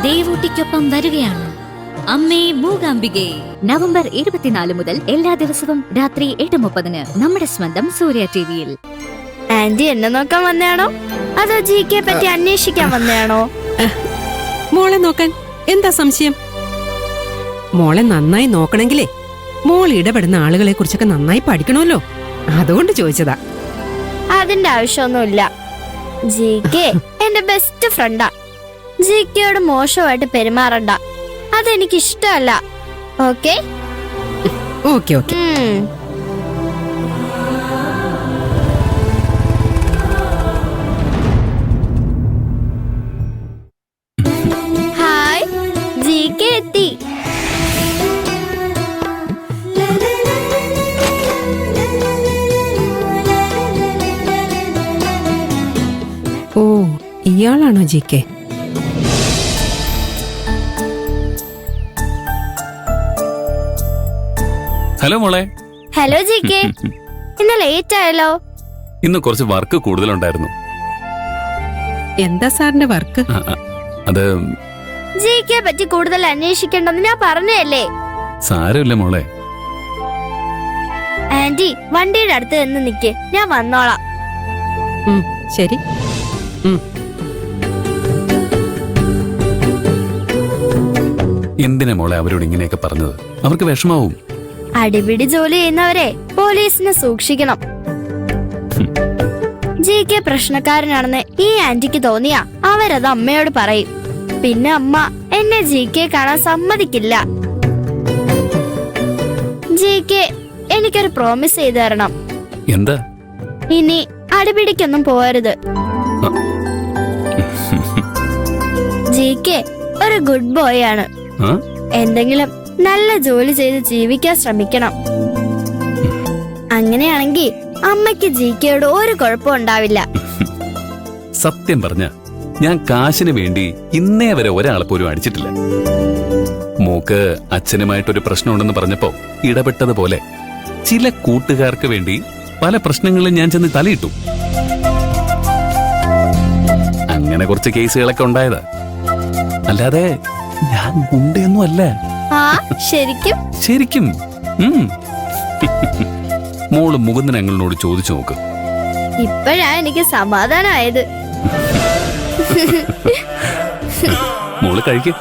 ദേവൂട്ടിക്കൊപ്പം വരികയാണ് അമ്മേ മൂകാംബികെ. നവംബർ 24 മുതൽ എല്ലാ ദിവസവും രാത്രി 8:30 നമ്മുടെ സ്വന്തം സൂര്യ ടിവിയിൽ. ആന്റി എന്നെ നോക്കാൻ വന്നയാണോ അതോ ജികെ പറ്റി അന്വേഷിക്കാൻ വന്നയാണോ? മോളെ നോക്കാൻ എന്താ സംശയം? മോളെ നന്നായി നോക്കണെങ്കിലേ മോൾ ഇടപെടുന്ന ആളുകളെ കുറിച്ചൊക്കെ നന്നായി പഠിക്കണമല്ലോ, അതുകൊണ്ട് ചോദിച്ചതാ. അതിന്റെ ആവശ്യമൊന്നുമില്ല. ജികെ എന്റെ ബെസ്റ്റ് ഫ്രണ്ടാ. ജികെയോട് മോശമായിട്ട് പെരുമാറണ്ട, അതെനിക്ക് ഇഷ്ടമല്ല. Okay okay okay. Hi, GK എത്തി. ഓ, ഇയാളാണോ ജികെ? ഹലോ മോളെ. ഹലോ ജികെ, ഇന്ന് ലേറ്റ് ആയല്ലോ. ഇന്ന് കുറച്ച് വർക്ക് കൂടുതലുണ്ടായിരുന്നു. എന്താ സാറിന്റെ വർക്ക്? അത് ജികെ പറ്റി കൂടുതൽ അന്വേഷിക്കണ്ടെന്ന് ഞാൻ പറഞ്ഞല്ലേ. സാരമില്ല മോളെ. ആന്റി വണ്ടിയുടെ അടുത്ത് നിന്ന് നിക്ക്, ഞാൻ വന്നോളാം. ശരി. എന്തിനാ മോളെ അവരോട് ഇങ്ങനെയൊക്കെ പറഞ്ഞത്? അവർക്ക് വിഷമാവും. അടിപിടി ജോലി ചെയ്യുന്നവരെ പോലീസിനെ സൂക്ഷിക്കണം. ജികെ പ്രശ്നക്കാരനാണെന്ന് ഈ ആന്റിക്ക് തോന്നിയാ അവരത് അമ്മയോട് പറയും. പിന്നെ അമ്മ എന്നെ ജികെ കാണാൻ സമ്മതിക്കില്ല. ജികെ എനിക്കൊരു പ്രോമിസ് ചെയ്തു തരണം. എന്താ? ഇനി അടിപിടിക്കൊന്നും പോകരുത്. ജികെ ഒരു ഗുഡ് ബോയ് ആണ്. എന്തെങ്കിലും നല്ല ജോലി ചെയ്ത് ജീവിക്കാൻ ശ്രമിക്കണം. അങ്ങനെയാണെങ്കിൽ അമ്മയ്ക്ക് ജികെയോട് ഒരു കുഴപ്പം ഉണ്ടാവില്ല. സത്യം പറഞ്ഞ ഞാൻ കാശിന് വേണ്ടി ഇന്നേ വരെ ഒരാളെ പോലും അടിച്ചിട്ടില്ല. മോക്ക് അച്ഛനുമായിട്ടൊരു പ്രശ്നമുണ്ടെന്ന് പറഞ്ഞപ്പോ ഇടപെട്ടതുപോലെ ചില കൂട്ടുകാർക്ക് വേണ്ടി പല പ്രശ്നങ്ങളിലും ഞാൻ ചെന്ന് തലയിട്ടു. അങ്ങനെ കുറച്ച് കേസുകളൊക്കെ ഉണ്ടായതാ. അല്ലാതെ ഞാൻ ഗുണ്ടയൊന്നും അല്ല. ശരിക്കും ശരിക്കും. മോള് മുകുന്ദൻ അങ്ങളോട് ചോദിച്ചു നോക്ക്. ഇപ്പോഴാ എനിക്ക് സമാധാനമായത്. മോള് കഴിക്കും.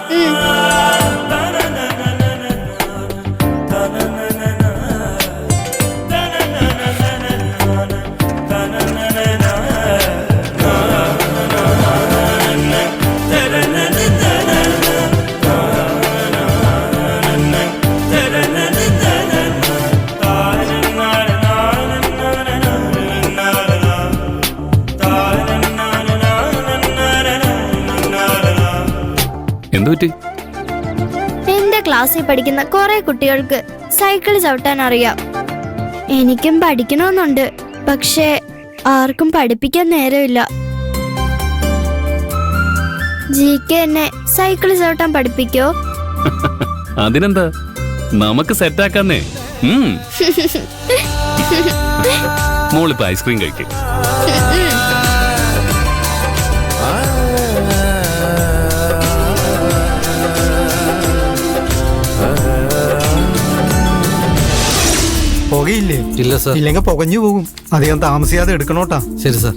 എന്റെ ക്ലാസ്സിൽ പഠിക്കുന്ന കുറെ കുട്ടികൾക്ക് സൈക്കിൾ ചവിട്ടാൻ അറിയാം. എനിക്കും പഠിക്കണമെന്നുണ്ട്, പക്ഷേ ആർക്കും പഠിപ്പിക്കാൻ നേരമില്ല. ജികെ എന്നെ സൈക്കിൾ ചവിട്ടാൻ പഠിപ്പിക്കോ? അതിനെന്താ, നമുക്ക് സെറ്റാക്കാന്നേ. മോളിപ്പോ ഐസ്ക്രീം കഴിക്കേ. പുകയില്ലേ? ഇല്ല സർ. ഇല്ലെങ്കിൽ പുകഞ്ഞു പോകും. അധികം താമസിയാതെ എടുക്കണോട്ടാ. ശരി സർ.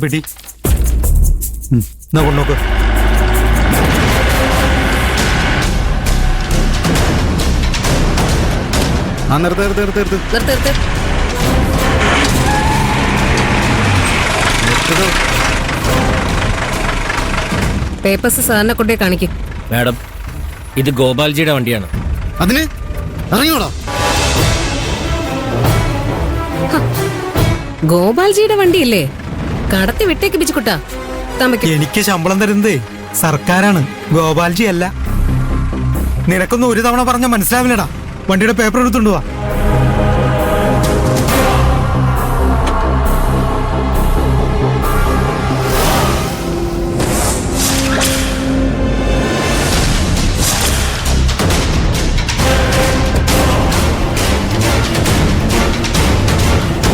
പിടി കൊണ്ടോക്ക്. ആ നിർത്ത്. പേപ്പേഴ്സ് സാറിനെ കൊണ്ടേ കാണിക്കും. മാഡം, ഇത് ഗോപാൽജിയുടെ വണ്ടിയാണ്. അതിന് ഇറങ്ങിയോടാ. ഗോപാൽജിയുടെ വണ്ടിയല്ലേ? കടത്തി വിട്ടേക്ക് പിച്ചുക്കുട്ടാ. എനിക്ക് ശമ്പളം തരുന്നതേ സർക്കാരാണ്, ഗോപാൽജി അല്ല. നിനക്കൊന്നും ഒരു തവണ പറഞ്ഞ മനസ്സിലാവില്ലടാ. വണ്ടിയുടെ പേപ്പർ എടുത്തുകൊണ്ട് വാ.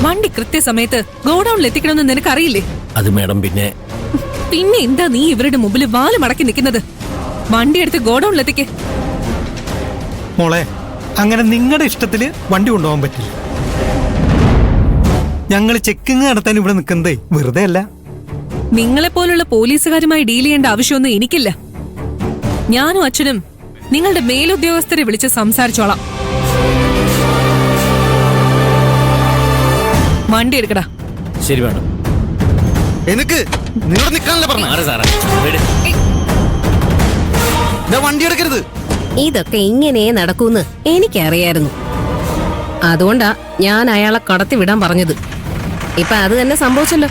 വണ്ടി കൃത്യസമയത്ത് ഗോഡൌണിൽ എത്തിക്കണമെന്ന് നിനക്കറിയില്ലേ? അത് മാഡം പിന്നെ പിന്നെ എന്താ നീ ഇവരുടെ മുമ്പിൽ വാല് മടക്കി നിൽക്കുന്നത്? വണ്ടി എടുത്ത് ഗോഡൌണിലെത്തിക്ക്. മോളെ, അങ്ങനെ നിങ്ങളുടെ ഇഷ്ടത്തില് വണ്ടി കൊണ്ടുപോകാൻ പറ്റില്ല. ഞങ്ങൾ ചെക്കിങ് നടത്താൻ ഇവിടെ നിൽക്കുന്നതേ വെറുതെ അല്ല. നിങ്ങളെപ്പോലുള്ള പോലീസുകാരുമായി ഡീൽ ചെയ്യേണ്ട ആവശ്യമൊന്നും എനിക്കില്ല. ഞാനും അച്ഛനും നിങ്ങളുടെ മേലുദ്യോഗസ്ഥരെ വിളിച്ച് സംസാരിച്ചോളാം. വണ്ടി എടുക്കടാ. ശരി മാഡം. എനിക്ക് നിന്നോട് നിൽക്കാനല്ലേ പറഞ്ഞു? മാറ് സാറേ. വിട്. വണ്ടി എടുക്കരുത്. ഇതൊക്കെ ഇങ്ങനെ നടക്കൂന്ന് എനിക്കറിയായിരുന്നു. അതുകൊണ്ടാ ഞാൻ അയാളെ കടത്തി വിടാൻ പറഞ്ഞത്. ഇപ്പൊ അത് തന്നെ സംഭവിച്ചല്ലോ.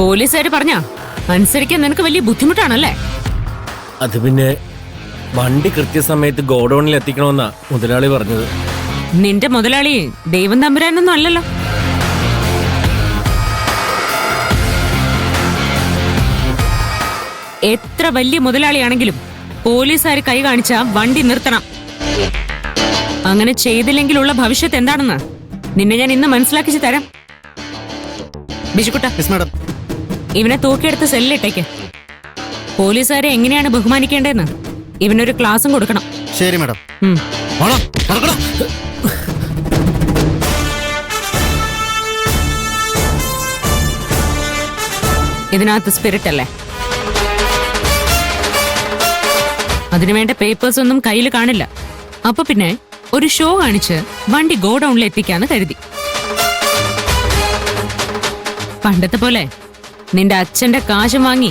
പോലീസുകാര് പറഞ്ഞ അനുസരിക്കാൻ നിനക്ക് വലിയ ബുദ്ധിമുട്ടാണല്ലേ? അത് പിന്നെ വണ്ടി കൃത്യസമയത്ത് ഗോഡൌണിൽ എത്തിക്കണമെന്നാ മുതലാളി പറഞ്ഞത്. നിന്റെ മുതലാളി ദൈവം തമ്പുരാനൊന്നും അല്ലല്ലോ. എത്ര വലിയ മുതലാളിയാണെങ്കിലും പോലീസുകാർ കൈ കാണിച്ച വണ്ടി നിർത്തണം. അങ്ങനെ ചെയ്തില്ലെങ്കിലുള്ള ഭവിഷ്യത്ത് എന്താണെന്ന് നിന്നെ ഞാൻ ഇന്ന് മനസ്സിലാക്കിച്ചു തരാം. ബിജുക്കുട്ട, ഇവനെ തൂക്കിയെടുത്ത് സെല്ലിട്ടേക്ക്. പോലീസുകാരെ എങ്ങനെയാണ് ബഹുമാനിക്കേണ്ടതെന്ന് ഇവനൊരു ക്ലാസും കൊടുക്കണം. ശരി മാഡം. ഇതിനകത്ത് സ്പിരിറ്റ് അല്ലേ? അതിനുവേണ്ട പേപ്പേഴ്സ് ഒന്നും കയ്യിൽ കാണില്ല. അപ്പൊ പിന്നെ ഒരു ഷോ കാണിച്ച് വണ്ടി ഗോഡൌണിൽ എത്തിക്കാന്ന് കരുതി. പണ്ടത്തെ പോലെ നിന്റെ അച്ഛന്റെ കാശും വാങ്ങി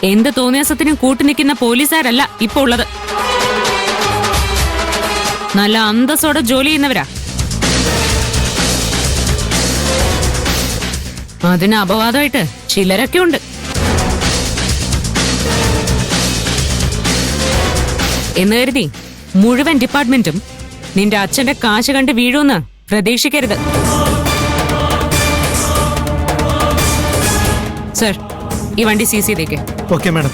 എന്ത് തോന്നിയാസത്തിനും കൂട്ടുനിൽക്കുന്ന പോലീസുകാരല്ല ഇപ്പൊ ഉള്ളത്. നല്ല അന്തസ്സോടെ ജോലി ചെയ്യുന്നവരാ. അതിന് അപവാദമായിട്ട് ചിലരൊക്കെ ഉണ്ട്. എന്ന് കരുതി മുഴുവൻ ഡിപ്പാർട്ട്മെന്റും നിന്റെ അച്ഛന്റെ കാശ് കണ്ട് വീഴുമെന്ന് പ്രതീക്ഷിക്കരുത്. സർ, ഈ വണ്ടി സീസ് ചെയ്തേക്ക്. Okay madam.